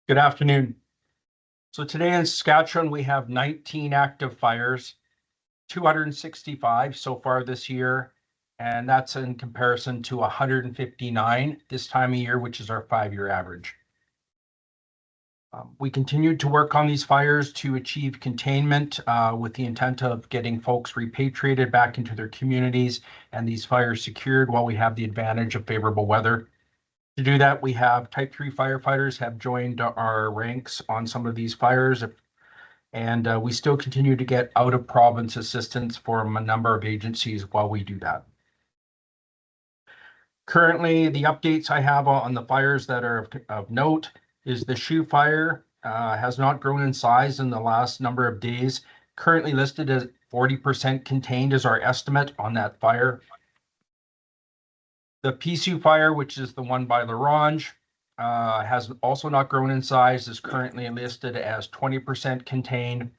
Good afternoon. So today in Saskatchewan, we have 19 active fires, 265 so far this year, and that's in comparison to 159 this time of year, which is our 5-year average. We continued to work on these fires to achieve containment with the intent of getting folks repatriated back into their communities and these fires secured while we have the advantage of favorable weather. To do that, we have Type 3 firefighters have joined our ranks on some of these fires, and we still continue to get out-of-province assistance from a number of agencies while we do that. Currently, the updates I have on the fires that are of note is the shoe fire has not grown in size in the last number of days, currently listed as 40% contained is our estimate on that fire. The Pisu fire, which is the one by L'Orange, has also not grown in size, is currently listed as 20% contained.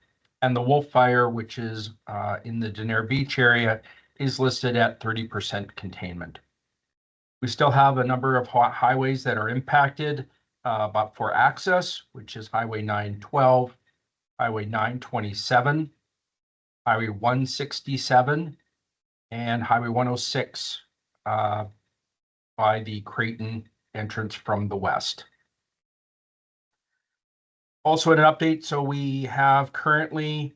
And the Wolf fire, which is in the Denair Beach area, is listed at 30% containment. We still have a number of highways that are impacted, but for access, which is Highway 912, Highway 927, Highway 167, and Highway 106 by the Creighton entrance from the west. Also an update, so we have currently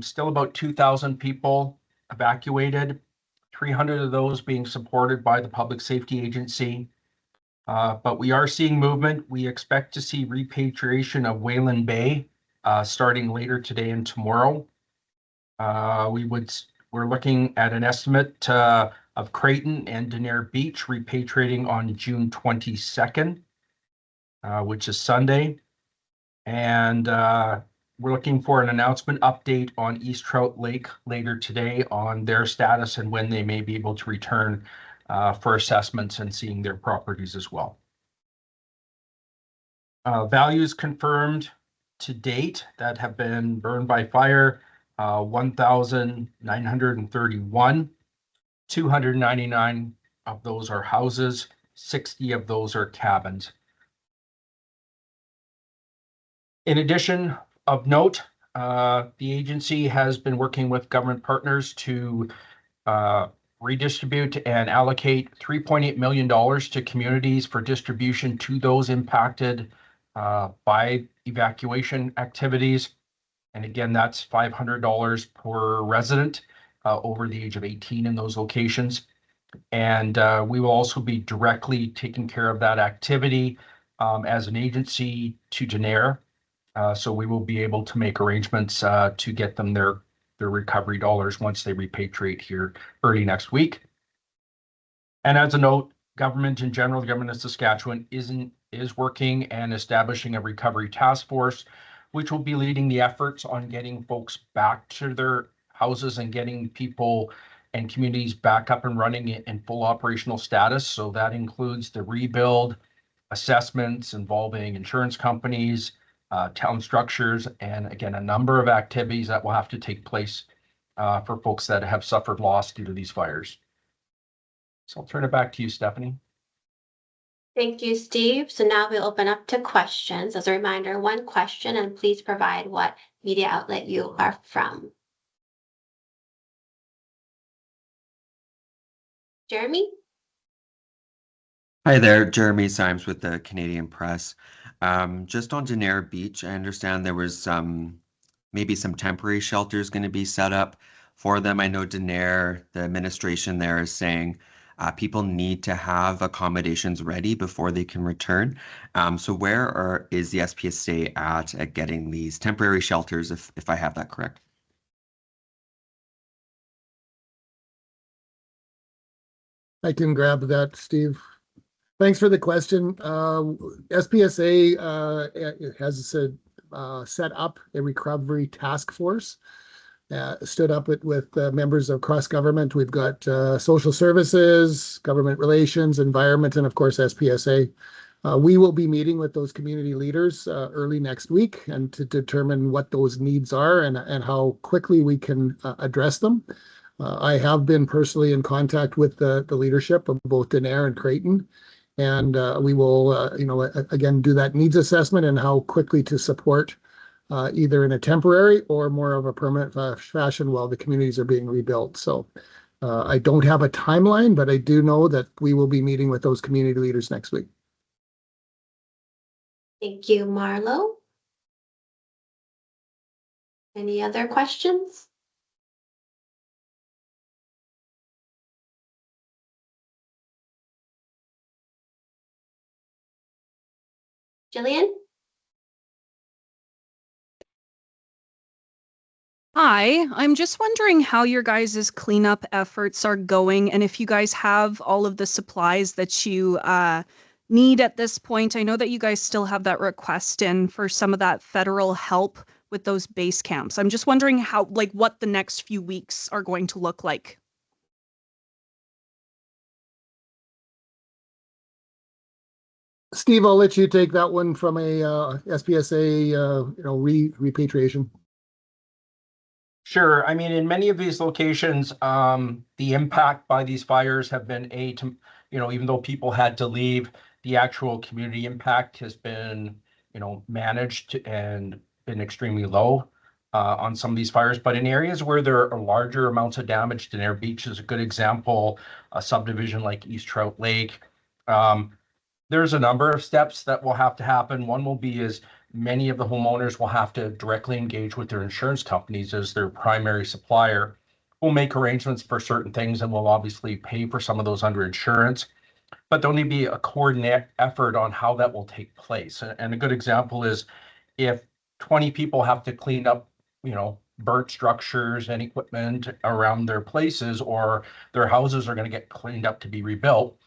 still about 2,000 people evacuated, 300 of those being supported by the Public Safety Agency. But we are seeing movement. We expect to see repatriation of Wayland Bay starting later today and tomorrow. We're looking at an estimate of Creighton and Denair Beach repatriating on June 22nd, which is Sunday. And we're looking for an announcement update on East Trout Lake later today on their status and when they may be able to return for assessments and seeing their properties as well. Values confirmed to date that have been burned by fire, 1,931. 299 of those are houses, 60 of those are cabins. In addition, of note, the agency has been working with government partners to redistribute and allocate $3.8 million to communities for distribution to those impacted by evacuation activities. And again, that's $500 per resident over the age of 18 in those locations. And we will also be directly taking care of that activity as an agency to Denair. So we will be able to make arrangements to get them their recovery dollars once they repatriate here early next week. And as a note, government in general, the government of Saskatchewan is working and establishing a recovery task force, which will be leading the efforts on getting folks back to their houses and getting people and communities back up and running in full operational status. So that includes the rebuild, assessments involving insurance companies, town structures, and again, a number of activities that will have to take place for folks that have suffered loss due to these fires. So I'll turn it back to you, Stephanie. Thank you, Steve. So now we'll open up to questions. As a reminder, one question, and please provide what media outlet you are from. Jeremy? Hi there, Jeremy Symes with the Canadian Press. Just on Denair Beach, I understand there was maybe some temporary shelters going to be set up for them. I know Denair, the administration there is saying people need to have accommodations ready before they can return. So where is the SPSA at getting these temporary shelters, if I have that correct? I can grab that, Steve. Thanks for the question. SPSA has set up a recovery task force, stood up with members of cross government. We've got social services, government relations, environment, and of course SPSA. We will be meeting with those community leaders early next week and to determine what those needs are and how quickly we can address them. I have been personally in contact with the leadership of both Denair and Creighton, And we will, again, do that needs assessment and how quickly to support either in a temporary or more of a permanent fashion while the communities are being rebuilt. So I don't have a timeline, but I do know that we will be meeting with those community leaders next week. Thank you, Marlo. Any other questions? Jillian? Hi, I'm just wondering how your guys' cleanup efforts are going and if you guys have all of the supplies that you need at this point. I know that you guys still have that request in for some of that federal help with those base camps. I'm just wondering how, like, what the next few weeks are going to look like. Steve, I'll let you take that one from a SPSA, repatriation. Sure. I mean, in many of these locations, the impact by these fires have been even though people had to leave, the actual community impact has been, managed and been extremely low on some of these fires. But in areas where there are larger amounts of damage, Danair Beach is a good example, a subdivision like East Trout Lake. There's a number of steps that will have to happen. One will be is many of the homeowners will have to directly engage with their insurance companies as their primary supplier. We'll make arrangements for certain things and we'll obviously pay for some of those under insurance, but there'll need to be a coordinate effort on how that will take place. And a good example is if 20 people have to clean up, burnt structures and equipment around their places, or their houses are going to get cleaned up to be rebuilt,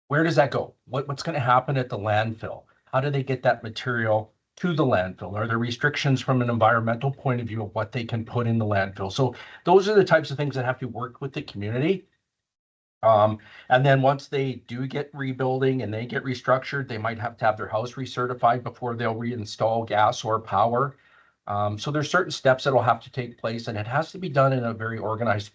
where does that go? What's going to happen at the landfill? How do they get that material to the landfill? Are there restrictions from an environmental point of view of what they can put in the landfill? So those are the types of things that have to work with the community. And then once they do get rebuilding and they get restructured, they might have to have their house recertified before they'll reinstall gas or power. So there's certain steps that will have to take place, and it has to be done in a very organized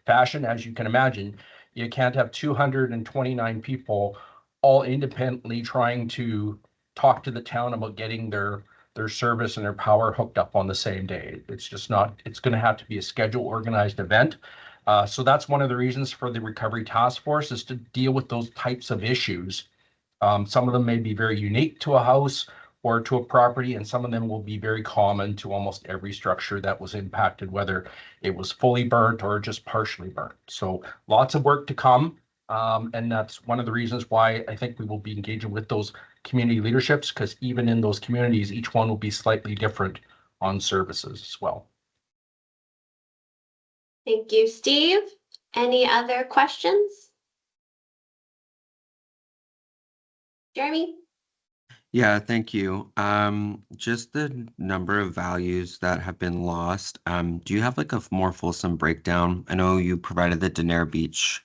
fashion. As you can imagine, you can't have 229 people all independently trying to talk to the town about getting their service and their power hooked up on the same day. It's just not, it's going to have to be a scheduled, organized event. So that's one of the reasons for the recovery task force, is to deal with those types of issues. Some of them may be very unique to a house or to a property, and some of them will be very common to almost every structure that was impacted, whether it was fully burnt or just partially burnt. So lots of work to come. And that's one of the reasons why I think we will be engaging with those community leaderships, because even in those communities, each one will be slightly different on services as well. Thank you, Steve. Any other questions? Jeremy? Yeah, thank you. Just the number of values that have been lost. Do you have like a more fulsome breakdown? I know you provided the Danair Beach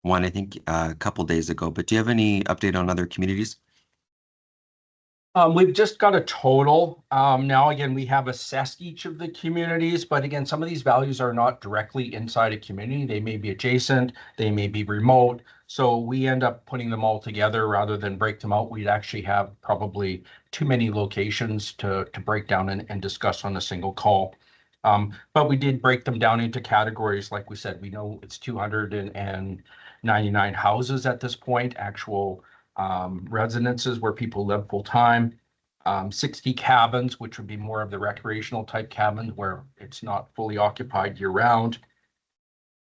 one, I think, a couple days ago, but do you have any update on other communities? We've just got a total. Now, again, we have assessed each of the communities, but again, some of these values are not directly inside a community. They may be adjacent, they may be remote. So we end up putting them all together rather than break them out. We'd actually have probably too many locations to break down and discuss on a single call. But we did break them down into categories. Like we said, we know it's 299 houses at this point, actual residences where people live full time, 60 cabins, which would be more of the recreational type cabins where it's not fully occupied year round,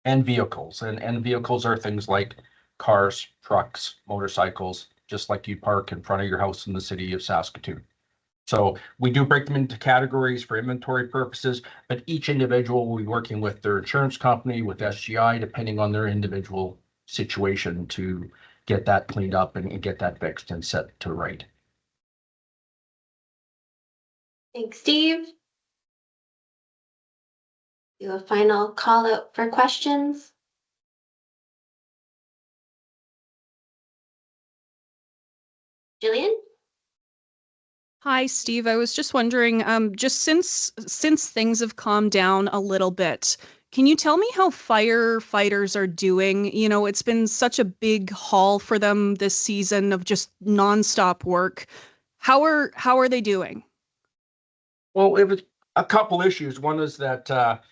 and vehicles. And vehicles are things like cars, trucks, motorcycles, just like you park in front of your house in the city of Saskatoon. So we do break them into categories for inventory purposes, but each individual will be working with their insurance company, with SGI, depending on their individual situation, to get that cleaned up and get that fixed and set to right. Thanks, Steve. Do a final call out for questions. Jillian? Hi, Steve. I was just wondering, just since things have calmed down a little bit, Can you tell me how firefighters are doing? You know, it's been such a big haul for them this season of just nonstop work. How are they doing? Well, it was a couple issues. One is that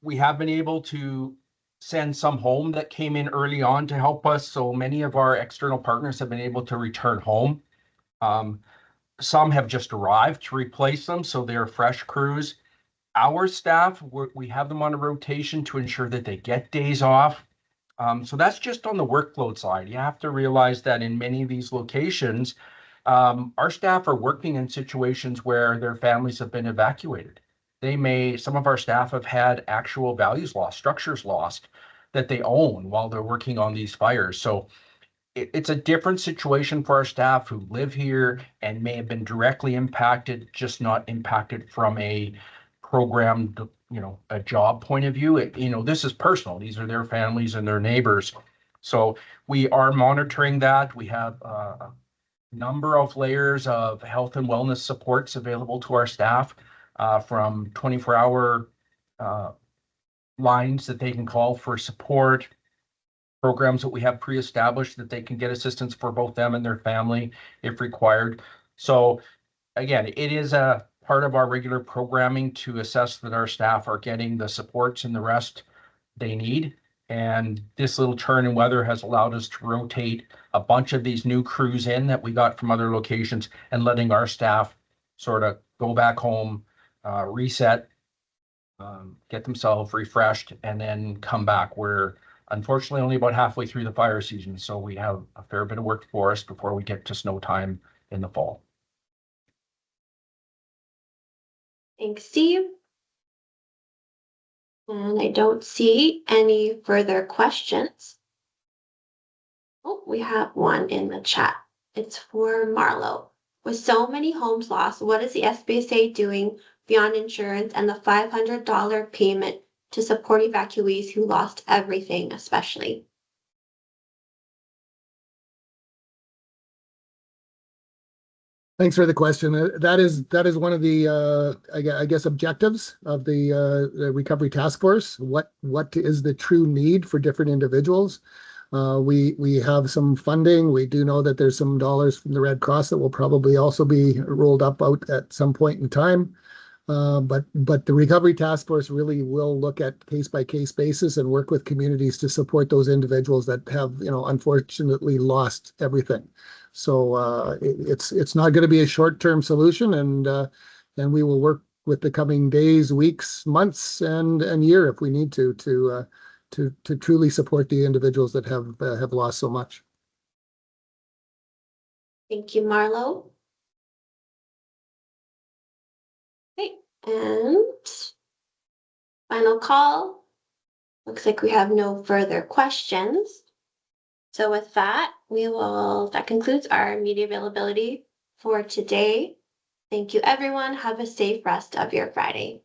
we have been able to send some home that came in early on to help us. So many of our external partners have been able to return home. Um, some have just arrived to replace them, so they're fresh crews. Our staff, we have them on a rotation to ensure that they get days off. So that's just on the workload side. You have to realize that in many of these locations, our staff are working in situations where their families have been evacuated. Some of our staff have had actual values lost, structures lost that they own while they're working on these fires. So it's a different situation for our staff who live here and may have been directly impacted, just not impacted from a program, a job point of view. This is personal. These are their families and their neighbors. So we are monitoring that. We have a number of layers of health and wellness supports available to our staff, from 24-hour lines that they can call for support, programs that we have pre-established that they can get assistance for both them and their family if required. So again, it is a part of our regular programming to assess that our staff are getting the supports and the rest they need. And this little turn in weather has allowed us to rotate a bunch of these new crews in that we got from other locations and letting our staff sort of go back home, reset, get themselves refreshed, and then come back. We're unfortunately only about halfway through the fire season, so we have a fair bit of work for us before we get to snow time in the fall. Thanks, Steve. And I don't see any further questions. Oh, we have one in the chat. It's for Marlo. With so many homes lost, what is the SPSA doing beyond insurance and the $500 payment to support evacuees who lost everything, especially? Thanks for the question. That is one of the I guess objectives of the recovery task force. What is the true need for different individuals? We have some funding. We do know that there's some dollars from the Red Cross that will probably also be rolled up out at some point in time. But the recovery task force really will look at case by case basis and work with communities to support those individuals that have, unfortunately lost everything. So it's not going to be a short-term solution, and we will work with the coming days, weeks, months, and year if we need to truly support the individuals that have lost so much. Thank you, Marlo. Okay, and final call. Looks like we have no further questions. So with that, that concludes our media availability for today. Thank you, everyone. Have a safe rest of your Friday.